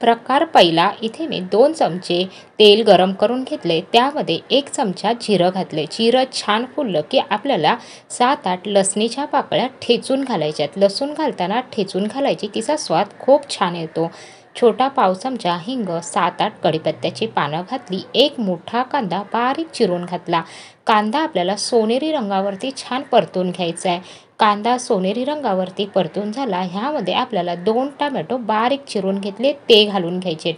प्रकार पहिला, इथे मी 2 चमचे तेल गरम करून घेतले. त्यामध्ये 1 चमचा जिरं घातले. जिरं छान फुललं की आपल्याला 7-8 लसणीच्या पाकळ्या ठेचून घालायच्यात. लसूण घालताना ठेचून घालायची, तिचा स्वाद खूप छान येतो. छोटा पाव चमचा हिंग, 7-8 कढीपत्त्याची पानं घातली. 1 मोठा कांदा बारीक चिरून घातला. कांदा आपल्याला सोनेरी रंगावरती छान परतून घ्यायचा आहे. कांदा सोनेरी रंगावरती परतून झाला, ह्यामध्ये आपल्याला 2 टोमॅटो बारीक चिरून घेतले, ते घालून घ्यायचे.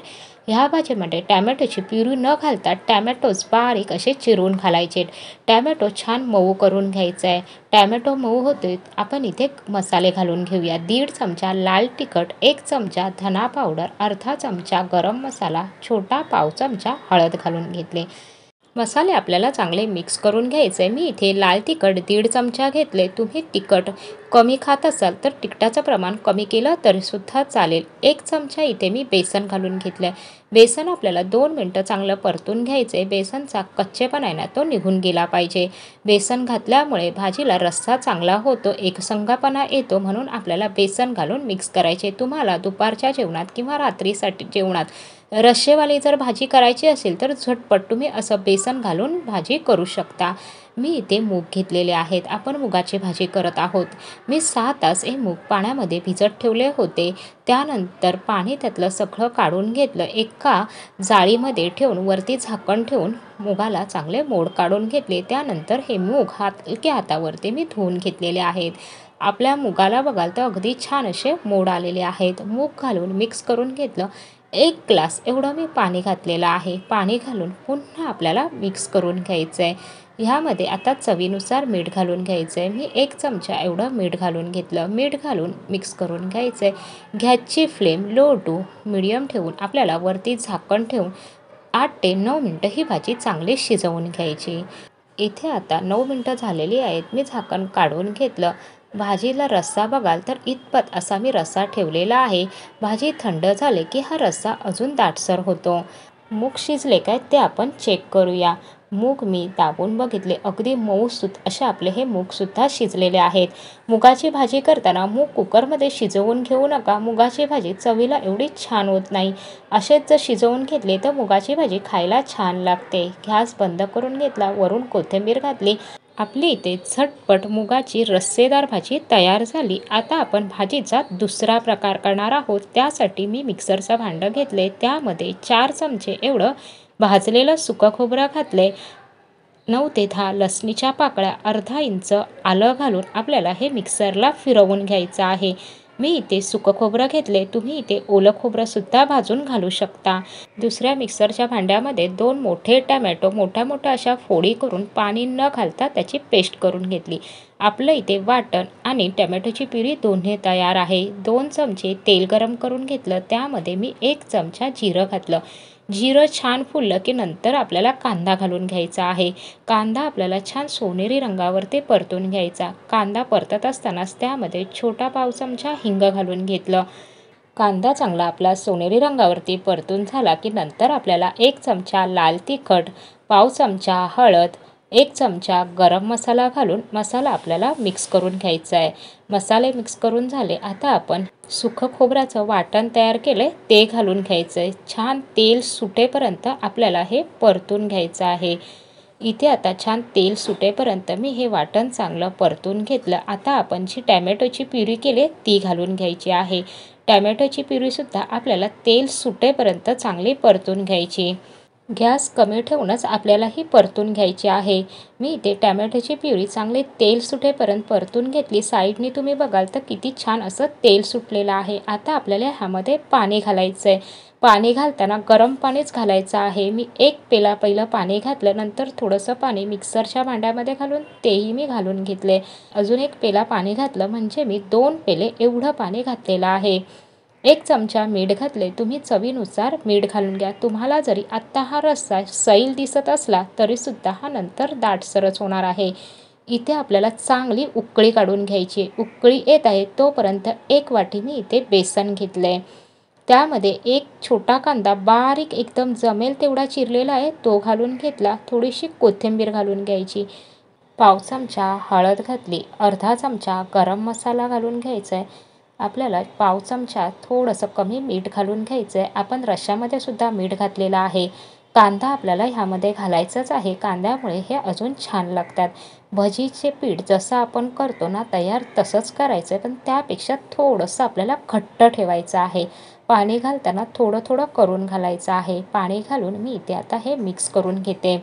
ह्या भाजीमध्ये टॅमॅटोची प्युरी न घालता टॅमॅटोज बारीक असे चिरून घालायचे. टॅमॅटो छान मऊ करून घ्यायचा आहे. टॅमॅटो मऊ होते, आपण इथे मसाले घालून घेऊया. 1.5 चमचा लाल तिखट, 1 चमचा धना पावडर, अर्धा चमचा गरम मसाला, छोटा पाव चमचा हळद घालून घेतले. मसाले आपल्याला चांगले मिक्स करून घ्यायचे. मी इथे लाल तिखट 1.5 चमचा घेतले. तुम्ही तिखट कमी खात असाल तर तिखटाचं प्रमाण कमी केलं तरीसुद्धा चालेल. 1 चमचा इथे मी बेसन घालून घेतलं. बेसन आपल्याला 2 मिनटं चांगलं परतून घ्यायचे. बेसनचा कच्चेपणा आहे ना, तो निघून गेला पाहिजे. बेसन घातल्यामुळे भाजीला रस्सा चांगला होतो, एकसंगपणा येतो, म्हणून आपल्याला बेसन घालून मिक्स करायचे. तुम्हाला दुपारच्या जेवणात किंवा रात्रीसाठी जेवणात रस्सेवाली जर भाजी करायची असेल तर झटपट तुम्ही असं बेसन घालून भाजी करू शकता. मी इथे मूग घेतलेले आहेत. आपण मुगाची भाजी करत आहोत. मी 6 तास हे मूग पाण्यामध्ये भिजत ठेवले होते. त्यानंतर पाणी त्यातलं सगळं काढून घेतलं. एका जाळीमध्ये ठेवून वरती झाकण ठेवून मुगाला चांगले मोड काढून घेतले. त्यानंतर हे मूग हलक्या हातावरती मी धुवून घेतलेले आहेत. आपल्या मुगाला बघाल तर अगदी छान असे मोड आलेले आहेत. मूग घालून मिक्स करून घेतलं. 1 ग्लास एवढं मी पाणी घातलेलं आहे. पाणी घालून पुन्हा आपल्याला मिक्स करून घ्यायचं आहे. ह्यामध्ये आता चवीनुसार मीठ घालून घ्यायचं आहे. मी 1 चमचा एवढं मीठ घालून घेतलं. मीठ घालून मिक्स करून घ्यायचं आहे. गॅसची फ्लेम लो टू मिडियम ठेवून आपल्याला वरती झाकण ठेवून 8 ते 9 मिनटं ही भाजी चांगली शिजवून घ्यायची. इथे आता 9 मिनटं झालेली आहेत. मी झाकण काढून घेतलं. भाजीला रस्सा बघाल तर इतपत असा मी रस्सा ठेवलेला आहे. भाजी थंड झाले की हा रस्सा अजून दाटसर होतो. मूग शिजले काय ते आपण चेक करूया. मूग मी दाबून बघितले, अगदी मऊसूत असे आपले हे मूगसुद्धा शिजलेले आहेत. मुगाची भाजी करताना मूग कुकरमध्ये शिजवून घेऊ नका. मुगाची भाजी चवीला एवढी छान होत नाही. असेच जर शिजवून घेतले तर मुगाची भाजी खायला छान लागते. गॅस बंद करून घेतला, वरून कोथिंबीर घातली. आपली इथे झटपट मुगाची रस्सेदार भाजी तयार झाली. आता आपण भाजीचा दुसरा प्रकार करणार आहोत. त्यासाठी मी मिक्सरचं भांडं घेतले. त्यामध्ये 4 चमचे एवढं भाजलेलं सुकं खोबरं घातले. 9 ते 10 लसणीच्या पाकळ्या, अर्धा इंच आलं घालून आपल्याला हे मिक्सरला फिरवून घ्यायचं आहे. मी इथे सुकं खोबरं घेतले. तुम्ही इथे ओलं खोबरंसुद्धा भाजून घालू शकता. दुसऱ्या मिक्सरच्या भांड्यामध्ये 2 मोठे टोमॅटो मोठ्या मोठ्या अशा फोडी करून पाणी न घालता त्याची पेस्ट करून घेतली. आपलं इथे वाटण आणि टोमॅटोची प्युरी दोन्ही तयार आहे. 2 चमचे तेल गरम करून घेतलं. त्यामध्ये मी 1 चमचा जिरं घातलं. जिरं छान फुललं की नंतर आपल्याला कांदा घालून घ्यायचा आहे. कांदा आपल्याला छान सोनेरी रंगावरती परतून घ्यायचा. कांदा परतत असतानाच त्यामध्ये छोटा पाव चमचा हिंग घालून घेतलं. कांदा चांगला आपला सोनेरी रंगावरती परतून झाला की नंतर आपल्याला 1 चमचा लाल तिखट, पाव चमचा हळद, 1 चमचा गरम मसाला घालून मसाला आपल्याला मिक्स करून घ्यायचा आहे. मसाले मिक्स करून झाले. आता आपण सुकं खोबऱ्याचं वाटण तयार केलं ते घालून घ्यायचं आहे. छान तेल सुटेपर्यंत आपल्याला हे परतून घ्यायचं आहे. इथे आता छान तेल सुटेपर्यंत मी हे वाटण चांगलं परतून घेतलं. आता आपण जी टॅमॅटोची प्युरी केली ती घालून घ्यायची आहे. टॅमॅटोची प्युरीसुद्धा आपल्याला तेल सुटेपर्यंत चांगली परतून घ्यायची. गॅस कमी ठेवूनच आपल्याला ही परतून घ्यायची आहे. मी इथे टॅमॅटोची प्युरी चांगली तेल सुटेपर्यंत परतून घेतली. साईडनी तुम्ही बघाल तर किती छान असं तेल सुटलेलं आहे. आता आपल्याला ह्यामध्ये पाणी घालायचं आहे. पाणी घालताना गरम पाणीच घालायचं आहे. मी 1 पेला पहिलं पाणी घातलं, नंतर थोडंसं पाणी मिक्सरच्या भांड्यामध्ये घालून तेही मी घालून घेतले. अजून 1 पेला पाणी घातलं, म्हणजे मी 2 पेले एवढं पाणी घातलेलं आहे. 1 चमचा मीठ घातले. तुम्ही चवीनुसार मीठ घालून घ्या. तुम्हाला जरी आत्ता हा रस्सा सैल दिसत असला तरीसुद्धा हा नंतर दाटसरच होणार आहे. इथे आपल्याला चांगली उकळी काढून घ्यायची. उकळी येत आहे तोपर्यंत 1 वाटी मी इथे बेसन घेतले. त्यामध्ये 1 छोटा कांदा बारीक एकदम जमेल तेवढा चिरलेला आहे तो घालून घेतला. थोडीशी कोथिंबीर घालून घ्यायची. पाव चमचा हळद घातली. अर्धा चमचा गरम मसाला घालून घ्यायचा आहे. आपल्याला पाव चमचा थोडंसं कमी मीठ घालून घ्यायचं आहे. आपण रश्श्यामध्ये सुद्धा मीठ घातलेलं आहे. कांदा आपल्याला ह्यामध्ये घालायचाच आहे. कांद्यामुळे हे अजून छान लागतात. भजीचे पीठ जसं आपण करतो ना तयार तसंच करायचं आहे, पण त्यापेक्षा थोडंसं आपल्याला घट्ट ठेवायचं आहे. पाणी घालताना थोडं थोडं करून घालायचं आहे. पाणी घालून मी इथे आता हे मिक्स करून घेते.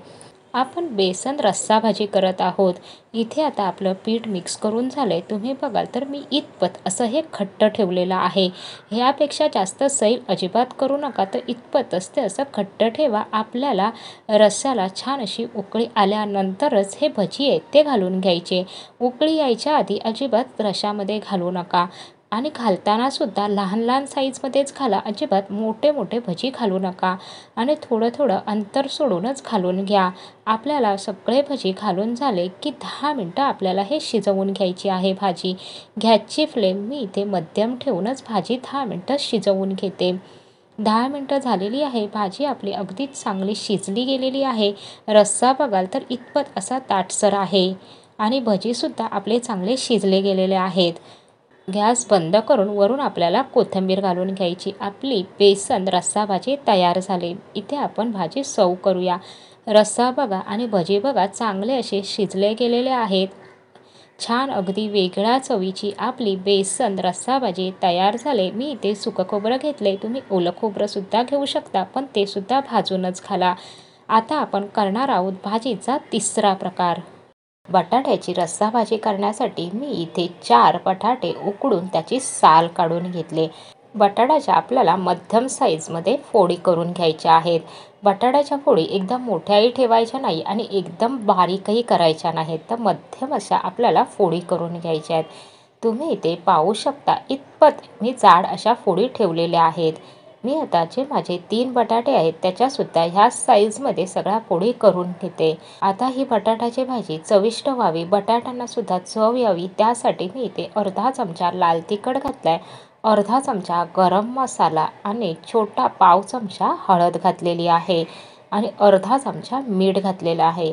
आपण बेसन रस्सा भाजी करत आहोत. इथे आता आपलं पीठ मिक्स करून झालंय. तुम्ही बघाल तर मी इतपत असं हे घट्ट ठेवलेलं आहे. ह्यापेक्षा जास्त सैल अजिबात करू नका. तर इतपतच ते असं घट्ट ठेवा. आपल्याला रस्स्याला छान अशी उकळी आल्यानंतरच हे भजी आहेत ते घालून घ्यायचे. उकळी यायच्या आधी अजिबात रश्श्यामध्ये घालू नका. आणि घालताना सुद्धा लहान लहान साईजमध्येच घाला. अजिबात मोठे मोठे भजी घालू नका. आणि थोडं थोडं अंतर सोडूनच घालून घ्या. आपल्याला सगळे भजी घालून झाले की 10 मिनटं आपल्याला हे शिजवून घ्यायची आहे भाजी. गॅसची फ्लेम मी इथे मध्यम ठेवूनच भाजी 10 मिनटं शिजवून घेते. 10 मिनटं झालेली आहे. भाजी आपली अगदी चांगली शिजली गेलेली आहे. रस्सा बघाल तर इतपत असा दाटसर आहे. आणि भजीसुद्धा आपले चांगले शिजले गेलेले आहेत. गॅस बंद करून वरून आपल्याला कोथिंबीर घालून घ्यायची. आपली बेसन रस्सा भाजी तयार झाली. इथे आपण भाजी सर्व करूया. रस्सा बघा आणि भजी बघा चांगले असे शिजले गेलेले आहेत. छान अगदी वेगळ्या चवीची आपली बेसन रस्सा भाजी तयार झाले. मी इथे सुकं खोबरं घेतले. तुम्ही ओलं खोबरंसुद्धा घेऊ शकता, पण ते सुद्धा भाजूनच घाला. आता आपण करणार आहोत भाजीचा तिसरा प्रकार. बटाट्याची रस्सा भाजी करण्यासाठी मी इथे 4 बटाटे उकडून त्याची साल काढून घेतले. बटाट्याच्या आपल्याला मध्यम साईजमध्ये फोडी करून घ्यायच्या आहेत. बटाट्याच्या फोडी एकदम मोठ्याही ठेवायच्या नाही आणि एकदम बारीकही करायच्या नाहीत. तर मध्यम अशा आपल्याला फोडी करून घ्यायच्या आहेत. तुम्ही इथे पाहू शकता इतपत मी जाड अशा फोडी ठेवलेल्या आहेत. मी आता जे माझे 3 बटाटे आहेत त्याच्यासुद्धा ह्या साईजमध्ये सगळ्या फोडी करून घेते. आता ही बटाट्याची भाजी चविष्ट व्हावी, बटाट्यांना सुद्धा चव यावी त्यासाठी मी इथे अर्धा चमचा लाल तिखट घातलाय, अर्धा चमचा गरम मसाला आणि छोटा पाव चमचा हळद घातलेली आहे आणि अर्धा चमचा मीठ घातलेलं आहे.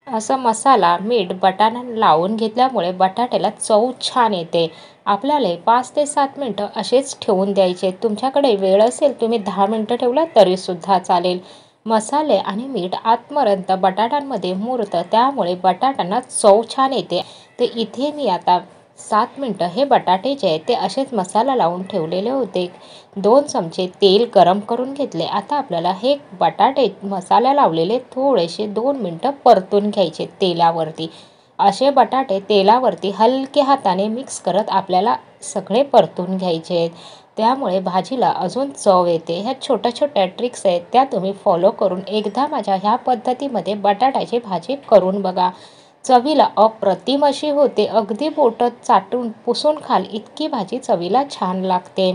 असं मसाला मीठ बटाट्यांना लावून घेतल्यामुळे बटाट्याला चव छान येते. आपल्याला 5 ते 7 मिनटं असेच ठेवून द्यायचे. तुमच्याकडे वेळ असेल तुम्ही 10 मिनटं ठेवला तरीसुद्धा चालेल. मसाले आणि मीठ आतपर्यंत बटाट्यांमध्ये मुरतं त्यामुळे बटाट्यांना चव छान येते. तर इथे मी आता 7 मिनटं हे बटाटे जे आहेत ते असेच मसाला लावून ठेवलेले होते. 2 चमचे तेल गरम करून घेतले. आता आपल्याला हे बटाटे मसाला लावलेले थोडेसे 2 मिनटं परतून घ्यायचे तेलावरती. असे बटाटे तेलावरती हलके हाताने मिक्स करत आपल्याला सगळे परतून घ्यायचे आहेत. त्यामुळे भाजीला अजून चव येते. ह्या छोट्या छोट्या ट्रिक्स आहेत त्या तुम्ही फॉलो करून एकदा माझ्या ह्या पद्धतीमध्ये बटाट्याची भाजी करून बघा. चवीला अप्रतिम अशी होते. अगदी बोटं चाटून पुसून खाल इतकी भाजी चवीला छान लागते.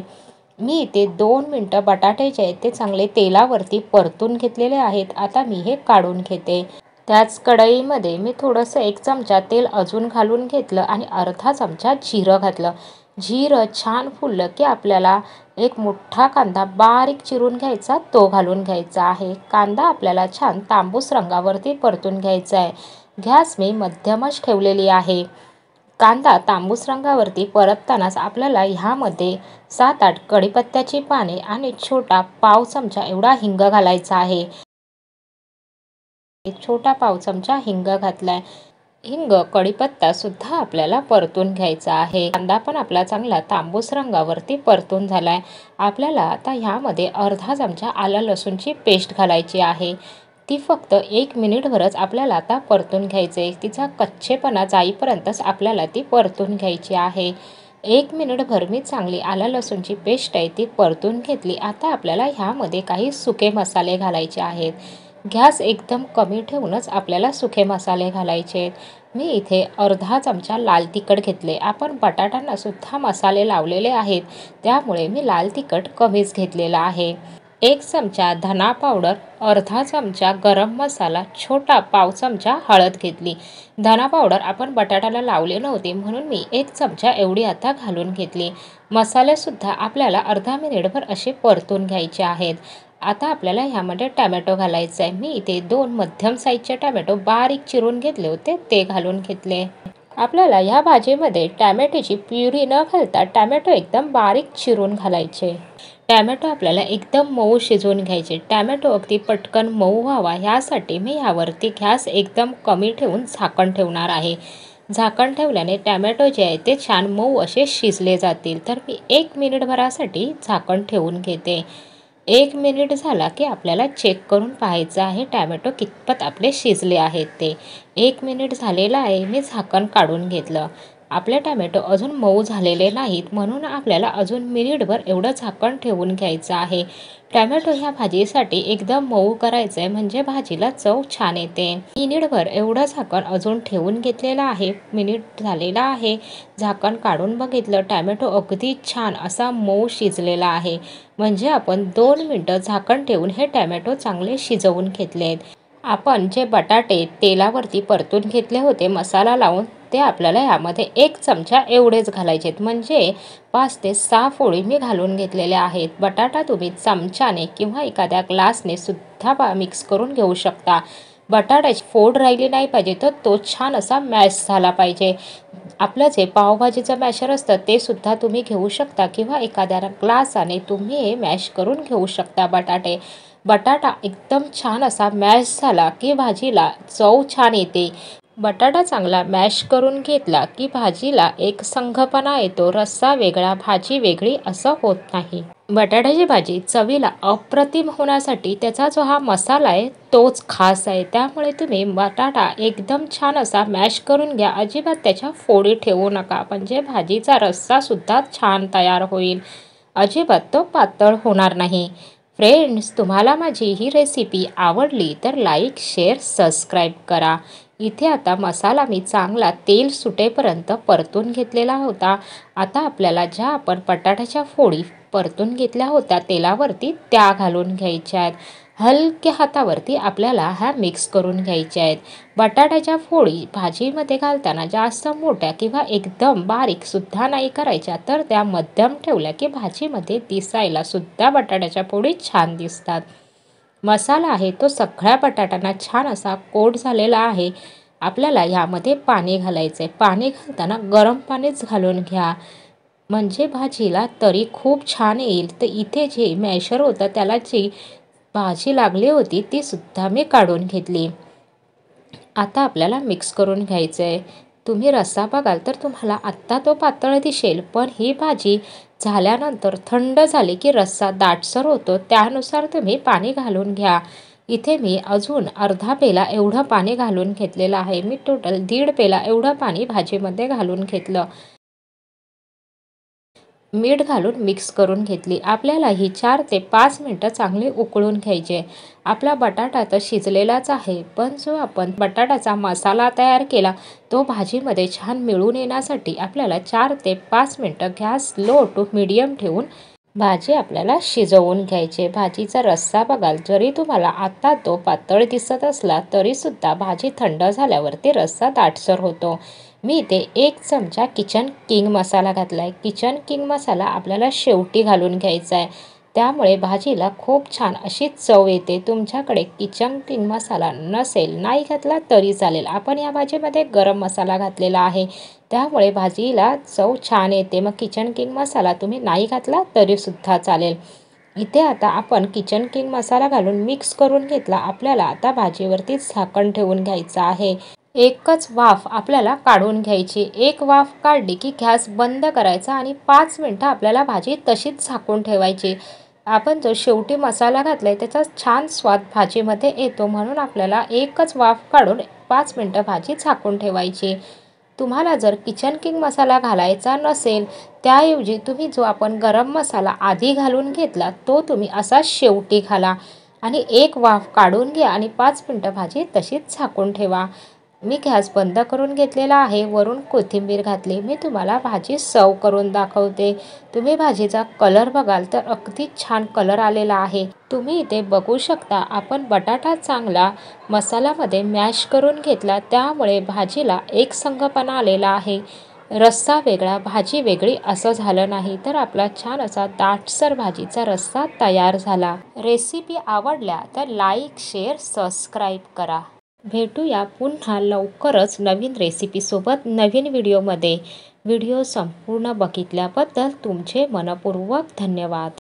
मी इथे 2 मिनटं बटाटे जे आहेत ते चांगले तेलावरती परतून घेतलेले आहेत. आता मी हे काढून घेते. त्याच कढईमध्ये मी थोडंसं 1 चमचा तेल अजून घालून घेतलं आणि अर्धा चमचा जिरं घातलं. जिरं छान फुललं की आपल्याला एक मोठा कांदा बारीक चिरून घ्यायचा तो घालून घ्यायचा आहे. कांदा आपल्याला छान तांबूस रंगावरती परतून घ्यायचा आहे. गॅस मी मध्यमच ठेवलेली आहे. कांदा तांबूस रंगावरती परततानाच आपल्याला ह्यामध्ये 7-8 कढीपत्त्याची पाने आणि छोटा पाव चमचा एवढा हिंग घालायचा आहे. एक छोटा पाव चमचा हिंग घातलाय. हिंग कढीपत्ता सुद्धा आपल्याला परतून घ्यायचा आहे. कांदा पण आपला चांगला तांबूस रंगावरती परतून झालाय. आपल्याला आता ह्यामध्ये अर्धा चमचा आलं लसूणची पेस्ट घालायची आहे. ती फक्त 1 मिनिटभरच आपल्याला आता परतून घ्यायचे. तिचा कच्चेपणा जाईपर्यंतच आपल्याला ती परतून घ्यायची आहे. 1 मिनिटभर मी चांगली आलं लसूणची पेस्ट आहे ती परतून घेतली. आता आपल्याला ह्यामध्ये काही सुके मसाले घालायचे आहेत. गॅस एकदम कमी ठेवूनच आपल्याला सुके मसाले घालायचे आहेत. मी इथे अर्धा चमचा लाल तिखट घेतले. आपण बटाट्यांना सुद्धा मसाले लावलेले आहेत त्यामुळे मी लाल तिखट कमीच घेतलेला आहे. 1 चमचा धना पावडर, अर्धा चमचा गरम मसाला, छोटा पाव चमचा हळद घेतली. धना पावडर आपण बटाट्याला लावले नव्हते म्हणून मी 1 चमचा एवढी आता घालून घेतली. मसालेसुद्धा आपल्याला अर्धा मिनिटभर असे परतून घ्यायचे आहेत. आता आपल्याला ह्यामध्ये टॅमॅटो घालायचा आहे. मी इथे 2 मध्यम साईजचे टॅमॅटो बारीक चिरून घेतले होते ते घालून घेतले. आपल्याला ह्या भाजीमध्ये टॅमॅटोची प्युरी न घालता टॅमॅटो एकदम बारीक चिरून घालायचे. टॅमॅटो आपल्याला एकदम मऊ शिजवून घ्यायचे. टॅमॅटो अगदी पटकन मऊ व्हावा यासाठी मी ह्यावरती गॅस एकदम कमी ठेवून झाकण ठेवणार आहे. झाकण ठेवल्याने टॅमॅटो जे आहे ते छान मऊ असे शिजले जातील. तर मी 1 मिनिटभरासाठी झाकण ठेवून घेते. 1 मिनिट झाला की आपल्याला चेक करून पाहायचं आहे टॅमॅटो कितपत आपले शिजले आहेत ते. 1 मिनिट झालेलं आहे. मी झाकण काढून घेतलं. आपले टॅमॅटो अजून मऊ झालेले नाहीत म्हणून आपल्याला अजून मिनिटभर एवढं झाकण ठेवून घ्यायचं आहे. टॅमॅटो ह्या भाजीसाठी एकदम मऊ करायचं आहे म्हणजे भाजीला चव छान येते. मिनिटभर एवढं झाकण अजून ठेवून घेतलेलं आहे. मिनिट झालेला आहे. झाकण काढून बघितलं. टॅमॅटो अगदी छान असा मऊ शिजलेला आहे. म्हणजे आपण 2 मिनिटं झाकण ठेवून हे टॅमॅटो चांगले शिजवून घेतलेत. आपण जे बटाटे तेलावरती परतून घेतले होते मसाला लावून ते आपल्याला यामध्ये 1 चमचा एवढेच घालायचेत. म्हणजे 5 ते 6 फोडी मी घालून घेतलेल्या आहेत. बटाटा तुम्ही चमच्याने किंवा एखाद्या ग्लासने सुद्धा मिक्स करून घेऊ शकता. बटाट्याची फोड राहिली नाही पाहिजे तर तो छान असा मॅश झाला पाहिजे. आपलं जे पावभाजीचं मॅशर असतं ते सुद्धा तुम्ही घेऊ शकता किंवा एखाद्या ग्लासाने तुम्ही हे मॅश करून घेऊ शकता बटाटे. बटाटा एकदम छान असा मॅश झाला की भाजीला चव छान येते. बटाटा चांगला मॅश करून घेतला की भाजीला एक संघपणा येतो. रस्सा वेगळा भाजी वेगळी असं होत नाही. बटाट्याची भाजी चवीला अप्रतिम होण्यासाठी त्याचा जो हा मसाला आहे तोच खास आहे. त्यामुळे तुम्ही बटाटा एकदम छान असा मॅश करून घ्या. अजिबात त्याच्या फोडी ठेवू नका म्हणजे भाजीचा रस्सासुद्धा छान तयार होईल. अजिबात तो पातळ होणार नाही. फ्रेंड्स, तुम्हाला माझी ही रेसिपी आवडली तर लाईक, शेअर, सबस्क्राईब करा. इथे आता मसाला मी चांगला तेल सुटेपर्यंत परतून घेतलेला होता. आता आपल्याला ज्या आपण बटाट्याच्या फोडी परतून घेतल्या होत्या तेलावरती त्या घालून घ्यायच्या आहेत. हलक्या हातावरती आपल्याला ह्या मिक्स करून घ्यायच्या आहेत. बटाट्याच्या फोडी भाजीमध्ये घालताना जास्त मोठ्या किंवा एकदम बारीक सुद्धा नाही करायच्या. तर त्या मध्यम ठेवल्या की भाजीमध्ये दिसायला सुद्धा बटाट्याच्या फोडी छान दिसतात. मसाला आहे तो सगळ्या बटाट्यांना छान असा कोट झालेला आहे. आपल्याला यामध्ये पाणी घालायचं आहे. पाणी घालताना गरम पाणीच घालून घ्या म्हणजे भाजीला तरी खूप छान येईल. तर इथे जे मॅशर होतं त्याला जी भाजी लागली होती ती सुद्धा मी काढून घेतली. आता आपल्याला मिक्स करून घ्यायचं आहे. तुम्ही रस्सा बघाल तर तुम्हाला आत्ता तो पातळ दिसेल पण ही भाजी झाल्यानंतर थंड झाली की रस्सा दाटसर होतो. त्यानुसार तुम्ही पाणी घालून घ्या. इथे मी अजून अर्धा पेला एवढं पाणी घालून घेतलेलं आहे. मी टोटल 1.5 पेला एवढं पाणी भाजीमध्ये घालून घेतलं. मीठ घालून मिक्स करून घेतली. आपल्याला ही 4 ते 5 मिनिटं चांगली उकळून घ्यायचे. आपला बटाटा तर शिजलेलाच आहे पण जो आपण बटाट्याचा मसाला तयार केला तो भाजीमध्ये छान मिळून येण्यासाठी आपल्याला 4 ते 5 मिनिटं गॅस लो टू मीडियम ठेवून भाजी आपल्याला शिजवून घ्यायची. भाजीचा रस्सा बघाल जरी तुम्हाला आत्ता तो पातळ दिसत असला तरीसुद्धा भाजी थंड झाल्यावरती रस्सा दाटसर होतो. मी इथे 1 चमचा किचन किंग मसाला घातला आहे. किचन किंग मसाला आपल्याला शेवटी घालून घ्यायचा आहे. त्यामुळे भाजीला खूप छान अशी चव येते. तुमच्याकडे किचन किंग मसाला नसेल नाही घातला तरी चालेल. आपण या भाजीमध्ये गरम मसाला घातलेला आहे त्यामुळे भाजीला चव छान येते. मग किचन किंग मसाला तुम्ही नाही घातला तरीसुद्धा चालेल. इथे आता आपण किचन किंग मसाला घालून मिक्स करून घेतला. आपल्याला आता भाजीवरती झाकण ठेवून घ्यायचं आहे. एकच वाफ आपल्याला काढून घ्यायची. एक वाफ काढली की गॅस बंद करायचा आणि 5 मिनिटं आपल्याला भाजी तशीच झाकून ठेवायची. आपण जो शेवटी मसाला घातलाय त्याचा छान स्वाद भाजीमध्ये येतो म्हणून आपल्याला एकच वाफ काढून 5 मिनिटं भाजी झाकून ठेवायची. तुम्हाला जर किचन किंग मसाला घालायचा नसेल त्याऐवजी तुम्ही जो आपण गरम मसाला आधी घालून घेतला तो तुम्ही असा शेवटी घाला आणि एक वाफ काढून घ्या आणि 5 मिनिटं भाजी तशीच झाकून ठेवा. मी गॅस बंद करून घेतलेला आहे. वरून कोथिंबीर घातली. मी तुम्हाला भाजी सर्व करून दाखवते. तुम्ही भाजीचा कलर बघाल तर अगदी छान कलर आलेला आहे. तुम्ही इथे बघू शकता आपण बटाटा चांगला मसाल्यामध्ये मॅश करून घेतला त्यामुळे भाजीला एक संघपणा आलेला आहे. रस्सा वेगळा भाजी वेगळी असं झालं नाही. तर आपला छान असा दाटसर भाजीचा रस्सा तयार झाला. रेसिपी आवडल्या तर लाईक, शेअर, सबस्क्राईब करा. भेटूया पुन्हा लवकरच नवीन रेसिपीसोबत नवीन व्हिडिओमध्ये. व्हिडिओ संपूर्ण बघितल्याबद्दल तुमचे मनःपूर्वक धन्यवाद.